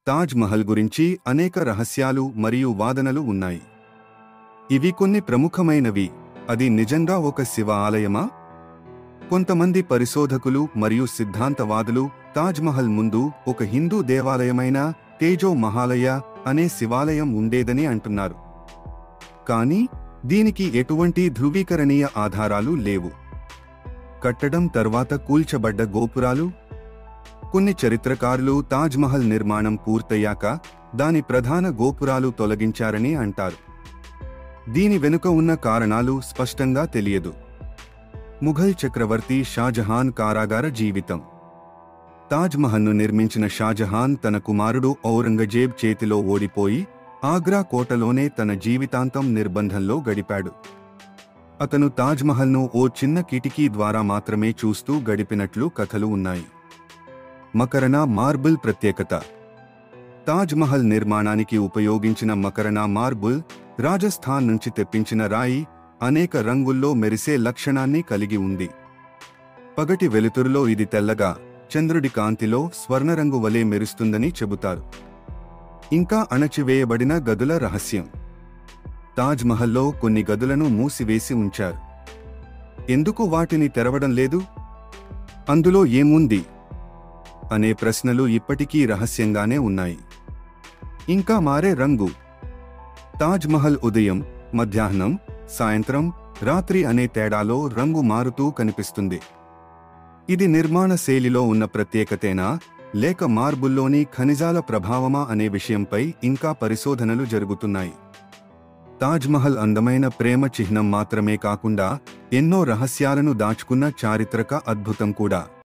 తాజ్ మహల్ గురించి అనేక రహస్యాలు మరియు వాదనలు ఉన్నాయి. ఇవి కొన్ని ప్రముఖమైనవి. అది నిజంగా ఒక శివ ఆలయమా? కొంతమంది పరిశోధకులు మరియు సిద్ధాంతవాదులు తాజ్ మహల్ ముందు ఒక హిందూ దేవాలయమైన తేజో మహాలయ అనే శివాలయం ఉండేదని అంటున్నారు. కానీ దీనికి ఎటువంటి ధృవీకరణీయ ఆధారాలు లేవు. కట్టడం తర్వాత కూల్చబడ్డ గోపురాలు. కొన్ని చరిత్రకారులు తాజ్ మహల్ నిర్మాణం పూర్తయ్యాక దాని ప్రధాన గోపురాలు తొలగించారని అంటారు. దీని వెనుక ఉన్న కారణాలు స్పష్టంగా తెలియదు. ముఘల్ చక్రవర్తి షాజహాన్ కారాగార జీవితం. తాజ్ మహల్ను నిర్మించిన షాజహాన్ తన కుమారుడు ఔరంగజేబ్ చేతిలో ఓడిపోయి ఆగ్రా కోటలోనే తన జీవితాంతం నిర్బంధంలో గడిపాడు. అతను తాజ్ మహల్ను ఓ చిన్న కిటికీ ద్వారా మాత్రమే చూస్తూ గడిపినట్లు కథలు ఉన్నాయి. మకరనా మార్బుల్ ప్రత్యేకత. తాజ్ మహల్ నిర్మాణానికి ఉపయోగించిన మకరనా మార్బుల్ రాజస్థాన్ నుంచి తెప్పించిన రాయి అనేక రంగుల్లో మెరిసే లక్షణాన్ని కలిగి ఉంది. పగటి వెలుతురులో ఇది తెల్లగా, చంద్రుడి కాంతిలో స్వర్ణరంగు వలె మెరుస్తుందని చెబుతారు. ఇంకా అణచివేయబడిన గదుల రహస్యం. తాజ్ మహల్లో కొన్ని గదులను మూసివేసి ఉంచారు. ఎందుకు వాటిని తెరవడం లేదు? అందులో ఏముంది అనే ప్రశ్నలు ఇప్పటికీ రహస్యంగానే ఉన్నాయి. ఇంకా మారే రంగు. తాజ్ మహల్ ఉదయం, మధ్యాహ్నం, సాయంత్రం, రాత్రి అనే తేడాలో రంగు మారుతూ కనిపిస్తుంది. ఇది నిర్మాణ శైలిలో ఉన్న ప్రత్యేకతేనా లేక మార్బుల్లోని ఖనిజాల ప్రభావమా అనే విషయంపై ఇంకా పరిశోధనలు జరుగుతున్నాయి. తాజ్ మహల్ అందమైన ప్రేమ చిహ్నం మాత్రమే కాకుండా ఎన్నో రహస్యాలను దాచుకున్న చారిత్రక అద్భుతం కూడా.